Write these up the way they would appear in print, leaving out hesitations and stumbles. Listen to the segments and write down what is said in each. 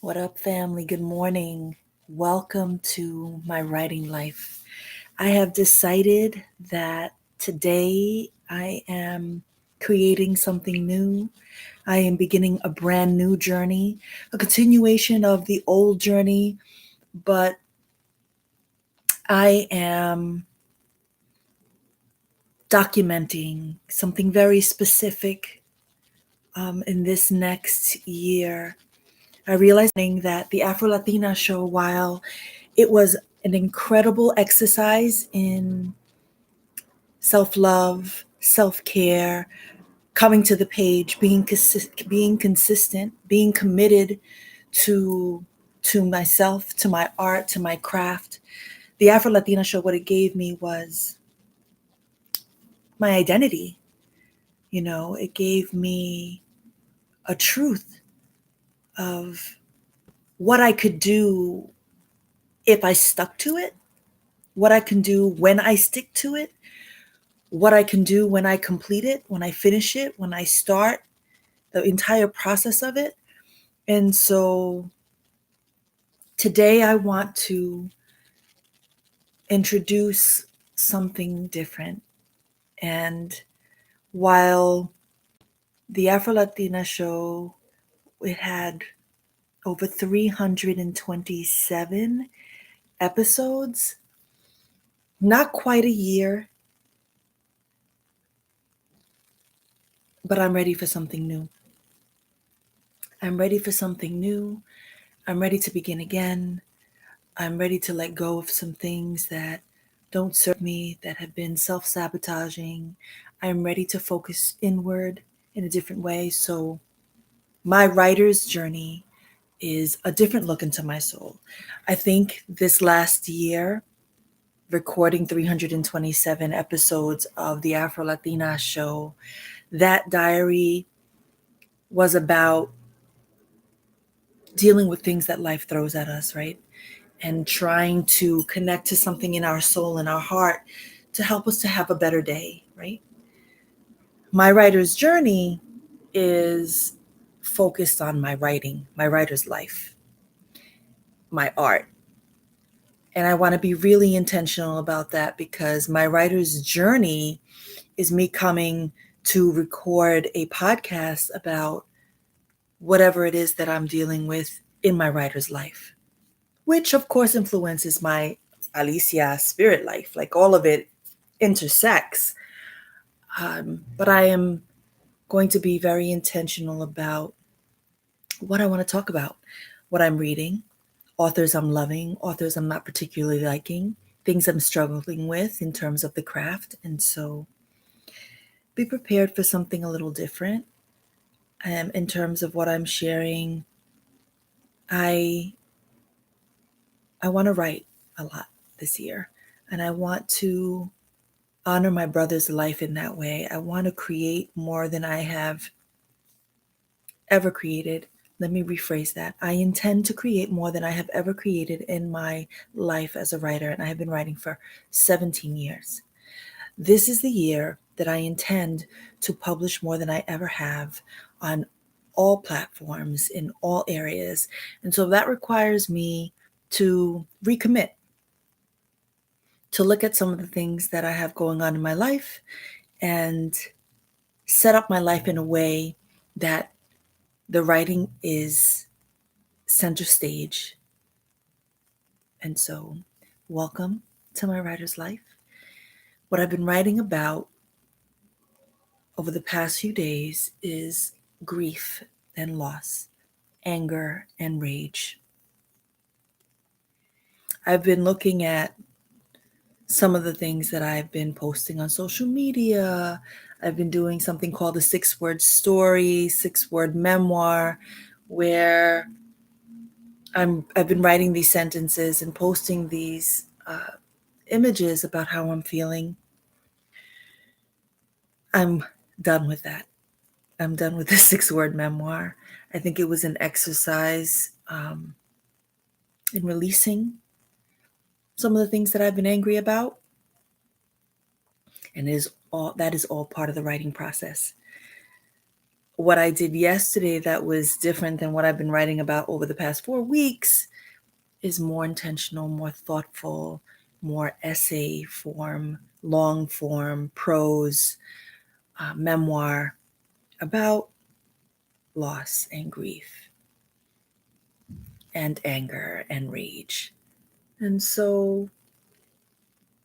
What up, family? Good morning. Welcome to my writing life. I have decided that today I am creating something new. I am beginning a brand new journey, a continuation of the old journey, but I am documenting something very specific in this next year. I realized that the Afro Latina show, while it was an incredible exercise in self love, self care, coming to the page, being consistent, being committed to myself, to my art, to my craft. The Afro Latina show, what it gave me was my identity. It gave me a truth of what I could do if I stuck to it, what I can do when I stick to it, what I can do when I complete it, when I finish it, when I start the entire process of it. And so today I want to introduce something different. And while the Afro Latina show, it had over 327 episodes, not quite a year, but I'm ready for something new. I'm ready for something new. I'm ready to begin again. I'm ready to let go of some things that don't serve me, that have been self-sabotaging. I'm ready to focus inward in a different way. So my writer's journey is a different look into my soul. I think this last year, recording 327 episodes of the Afro Latina show, that diary was about dealing with things that life throws at us, right? And trying to connect to something in our soul and our heart to help us to have a better day, right? My writer's journey is focused on my writing, my writer's life, my art. And I want to be really intentional about that because my writer's journey is me coming to record a podcast about whatever it is that I'm dealing with in my writer's life, which of course influences my Alicia spirit life. Like all of it intersects. But I am going to be very intentional about what I want to talk about, what I'm reading, authors I'm loving, authors I'm not particularly liking, things I'm struggling with in terms of the craft. And so be prepared for something a little different. In terms of what I'm sharing, I want to write a lot this year, and I want to honor my brother's life in that way. I want to create more than I have ever created. Let me rephrase that. I intend to create more than I have ever created in my life as a writer, and I have been writing for 17 years. This is the year that I intend to publish more than I ever have on all platforms in all areas. And so that requires me to recommit, to look at some of the things that I have going on in my life and set up my life in a way that the writing is center stage. And so, welcome to my writer's life. What I've been writing about over the past few days is grief and loss, anger and rage. I've been looking at some of the things that I've been posting on social media. I've been doing something called a 6-word story, 6-word memoir, where I've been writing these sentences and posting these images about how I'm feeling. I'm done with that. I'm done with the 6-word memoir. I think it was an exercise in releasing some of the things that I've been angry about. And that is all part of the writing process. what I did yesterday that was different than what I've been writing about over the past 4 weeks is more intentional, more thoughtful, more essay form, long form, prose, memoir about loss and grief and anger and rage. And so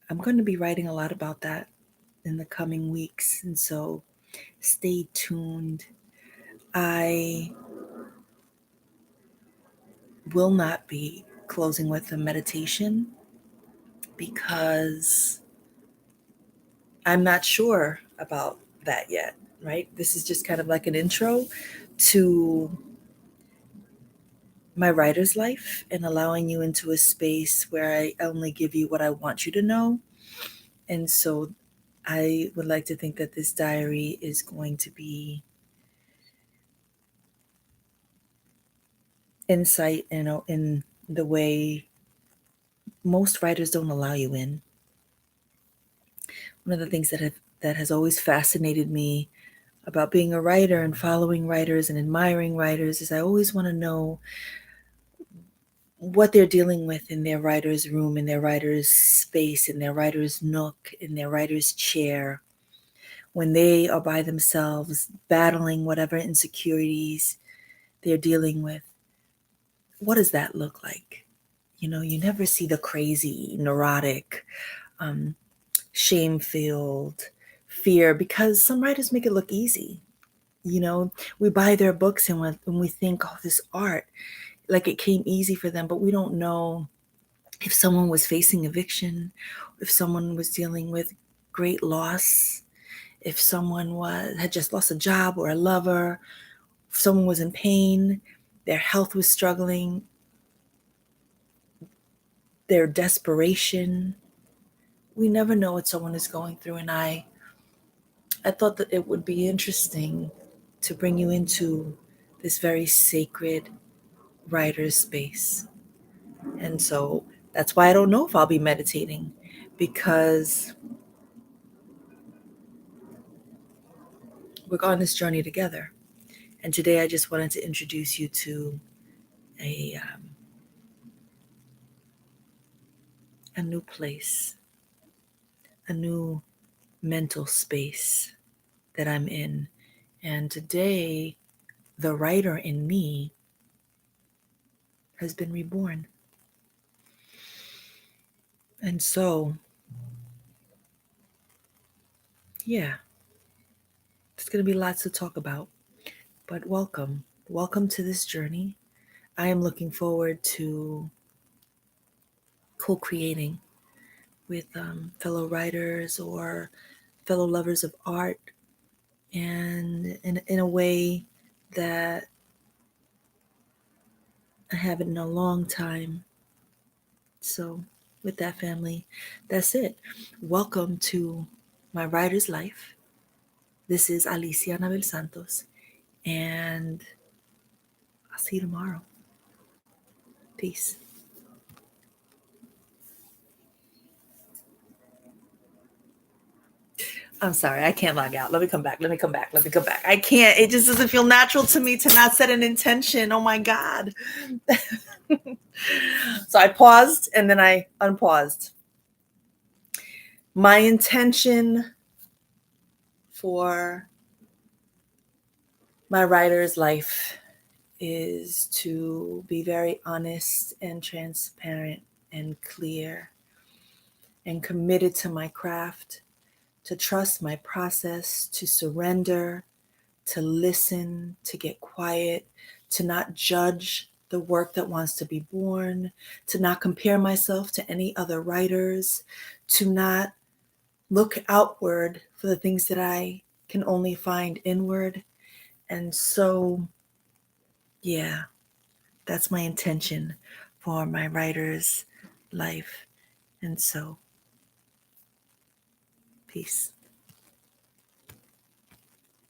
I'm going to be writing a lot about that in the coming weeks. And so stay tuned. I will not be closing with a meditation because I'm not sure about that yet, right? This is just kind of like an intro to my writer's life and allowing you into a space where I only give you what I want you to know. And so I would like to think that this diary is going to be insight, in the way most writers don't allow you in. One of the things that has always fascinated me about being a writer and following writers and admiring writers is I always want to know what they're dealing with in their writer's room, in their writer's space, in their writer's nook, in their writer's chair, when they are by themselves battling whatever insecurities they're dealing with. What does that look like? You never see the crazy, neurotic, shame-filled fear, because some writers make it look easy. We buy their books and when we think, oh, this art, like it came easy for them, but we don't know if someone was facing eviction, if someone was dealing with great loss, if someone had just lost a job or a lover, if someone was in pain, their health was struggling, their desperation. We never know what someone is going through. And I thought that it would be interesting to bring you into this very sacred writer's space. And so that's why I don't know if I'll be meditating, because we're on this journey together. And today I just wanted to introduce you to a new place, a new mental space that I'm in. And today, the writer in me has been reborn. And so, yeah, there's going to be lots to talk about. But welcome. Welcome to this journey. I am looking forward to co-creating with fellow writers or fellow lovers of art, and in a way that I haven't in a long time. So with that, family, that's it. Welcome to my writer's life. This is Alicia Anabel Santos, and I'll see you tomorrow. Peace. I'm sorry, I can't log out. Let me come back. I can't. It just doesn't feel natural to me to not set an intention. Oh my God. So I paused and then I unpaused. My intention for my writer's life is to be very honest and transparent and clear and committed to my craft, to trust my process, to surrender, to listen, to get quiet, to not judge the work that wants to be born, to not compare myself to any other writers, to not look outward for the things that I can only find inward. And so, yeah, that's my intention for my writer's life. And so, peace.